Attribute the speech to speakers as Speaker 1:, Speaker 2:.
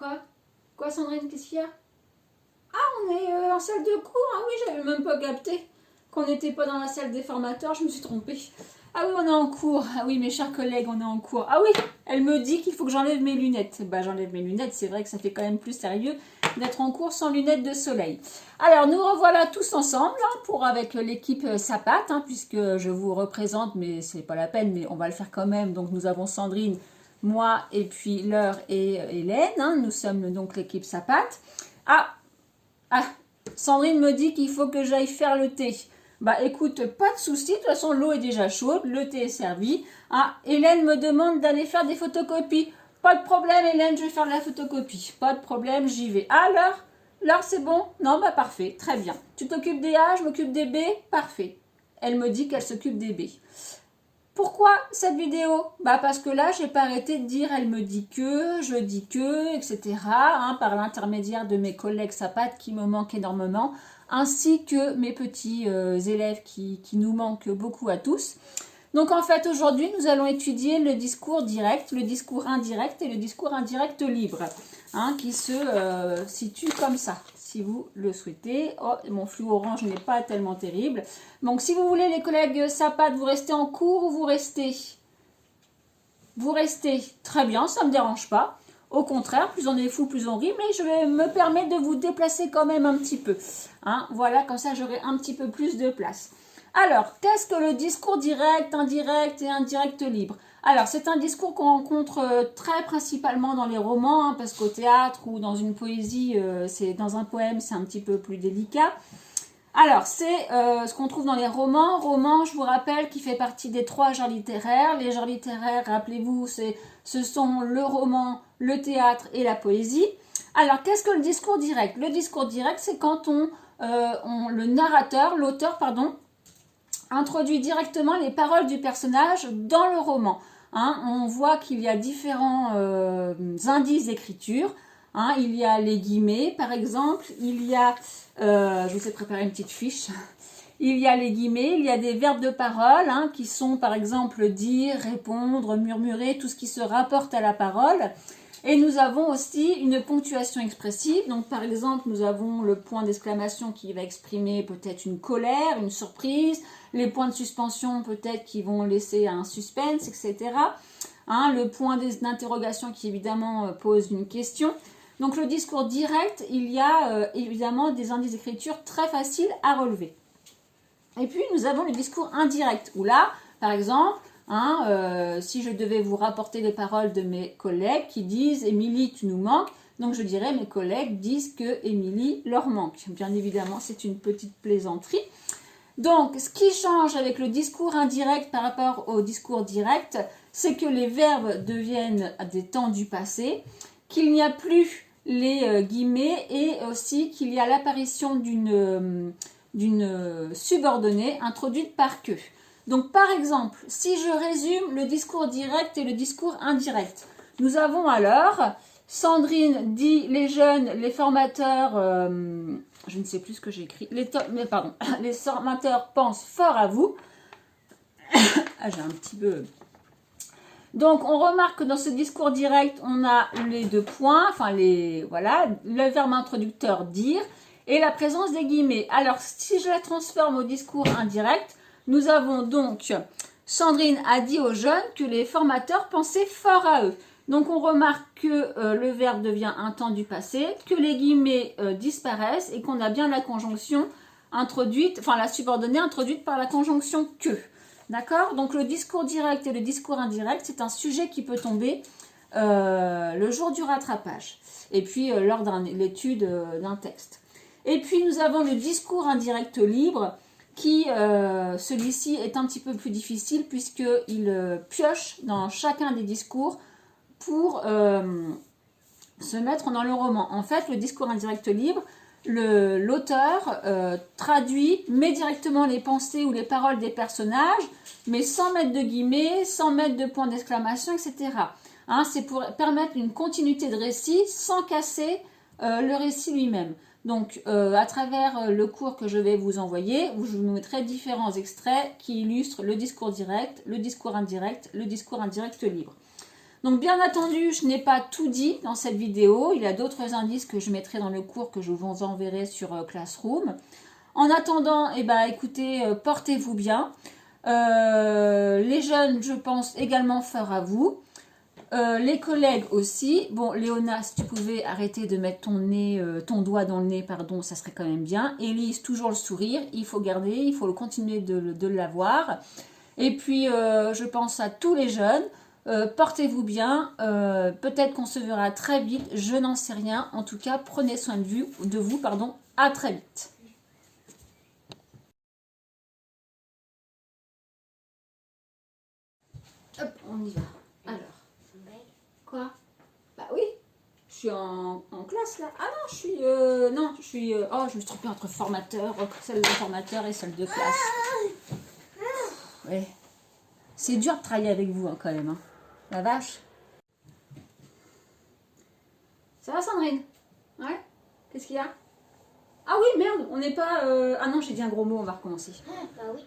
Speaker 1: Quoi? Quoi, Sandrine? Qu'est-ce qu'il y a? Ah, on est en salle de cours. Ah oui, j'avais même pas capté qu'on n'était pas dans la salle des formateurs. Je me suis trompée. Ah oui, on est en cours. Ah oui, mes chers collègues, on est en cours. Ah oui, elle me dit qu'il faut que j'enlève mes lunettes. Bah, j'enlève mes lunettes. C'est vrai que ça fait quand même plus sérieux d'être en cours sans lunettes de soleil. Alors, nous revoilà tous ensemble pour avec l'équipe Sapat, puisque je vous représente, mais c'est pas la peine, mais on va le faire quand même. Donc, nous avons Sandrine, moi et puis Laure et Hélène. Nous sommes donc l'équipe Sapat. Ah, Sandrine me dit qu'il faut que j'aille faire le thé. Bah écoute, pas de souci, de toute façon l'eau est déjà chaude, le thé est servi. Ah, Hélène me demande d'aller faire des photocopies. Pas de problème Hélène, je vais faire de la photocopie. Pas de problème, j'y vais. Ah Laure, c'est bon? Non, bah parfait, très bien. Tu t'occupes des A, je m'occupe des B? Parfait. Elle me dit qu'elle s'occupe des B. Pourquoi cette vidéo? Bah parce que là, j'ai pas arrêté de dire elle me dit que, je dis que, etc. Par l'intermédiaire de mes collègues Sapat qui me manquent énormément, ainsi que mes petits élèves qui nous manquent beaucoup à tous. Donc en fait, aujourd'hui, nous allons étudier le discours direct, le discours indirect et le discours indirect libre, qui se situe comme ça, si vous le souhaitez. Oh, mon flou orange n'est pas tellement terrible. Donc si vous voulez, les collègues Sapat, vous restez en cours ou vous restez? Vous restez, très bien, ça ne me dérange pas. Au contraire, plus on est fou, plus on rit, mais je vais me permettre de vous déplacer quand même un petit peu. Voilà, comme ça j'aurai un petit peu plus de place. Alors, qu'est-ce que le discours direct, indirect et indirect libre? Alors, c'est un discours qu'on rencontre très principalement dans les romans, parce qu'au théâtre ou dans une poésie, dans un poème, c'est un petit peu plus délicat. Alors, c'est ce qu'on trouve dans les romans. Romans, je vous rappelle, qui fait partie des 3 genres littéraires. Les genres littéraires, rappelez-vous, ce sont le roman, le théâtre et la poésie. Alors, qu'est-ce que le discours direct? Le discours direct, c'est quand le narrateur, l'auteur, pardon, introduit directement les paroles du personnage dans le roman. On voit qu'il y a différents indices d'écriture. Il y a les guillemets, par exemple. Il y a, je vous ai préparé une petite fiche. Il y a les guillemets, il y a des verbes de parole qui sont, par exemple, dire, répondre, murmurer, tout ce qui se rapporte à la parole. Et nous avons aussi une ponctuation expressive. Donc, par exemple, nous avons le point d'exclamation qui va exprimer peut-être une colère, une surprise. Les points de suspension peut-être qui vont laisser un suspense, etc. Le point d'interrogation qui évidemment pose une question. Donc, le discours direct, il y a évidemment des indices d'écriture très faciles à relever. Et puis, nous avons le discours indirect, où là, par exemple, si je devais vous rapporter les paroles de mes collègues qui disent « Émilie, tu nous manques », donc je dirais « Mes collègues disent que Émilie leur manque ». Bien évidemment, c'est une petite plaisanterie. Donc, ce qui change avec le discours indirect par rapport au discours direct, c'est que les verbes deviennent des temps du passé, qu'il n'y a plus les guillemets et aussi qu'il y a l'apparition d'une subordonnée introduite par que. Donc, par exemple, si je résume le discours direct et le discours indirect, nous avons alors, Sandrine dit les jeunes, les formateurs, je ne sais plus ce que j'ai écrit, les formateurs pensent fort à vous. J'ai un petit peu... Donc, on remarque que dans ce discours direct, on a les 2 points, le verbe introducteur dire et la présence des guillemets. Alors, si je la transforme au discours indirect, nous avons donc, Sandrine a dit aux jeunes que les formateurs pensaient fort à eux. Donc, on remarque que le verbe devient un temps du passé, que les guillemets disparaissent et qu'on a bien la conjonction introduite, la subordonnée introduite par la conjonction que. D'accord? Donc, le discours direct et le discours indirect, c'est un sujet qui peut tomber le jour du rattrapage. Et puis, lors de l'étude d'un texte. Et puis, nous avons le discours indirect libre qui, celui-ci, est un petit peu plus difficile puisqu'il pioche dans chacun des discours pour se mettre dans le roman. En fait, le discours indirect libre, l'auteur traduit, met directement les pensées ou les paroles des personnages, mais sans mettre de guillemets, sans mettre de points d'exclamation, etc. C'est pour permettre une continuité de récit sans casser le récit lui-même. Donc, à travers le cours que je vais vous envoyer, je vous mettrai différents extraits qui illustrent le discours direct, le discours indirect libre. Donc bien entendu, je n'ai pas tout dit dans cette vidéo. Il y a d'autres indices que je mettrai dans le cours que je vous enverrai sur Classroom. En attendant, eh ben, écoutez, portez-vous bien. Les jeunes, je pense, également faire à vous. Les collègues aussi. Bon, Léona, si tu pouvais arrêter de mettre ton doigt dans le nez, pardon, ça serait quand même bien. Élise, toujours le sourire. Il faut garder, il faut continuer de l'avoir. Et puis, je pense à tous les jeunes. Portez-vous bien. Peut-être qu'on se verra très vite. Je n'en sais rien. En tout cas, prenez soin de vous. Pardon. À très vite. Hop, on y va. Alors. Quoi? Bah oui. Je suis en classe là. Ah non, je suis... non, je suis... oh, je me suis trompée entre formateur, celle de formateur et celle de classe. Ouais. C'est dur de travailler avec vous hein, quand même. Hein. La vache. Ça va Sandrine? Ouais. Qu'est-ce qu'il y a? Ah oui, merde, on n'est pas... Ah non, j'ai dit un gros mot, on va recommencer.
Speaker 2: Bah oui.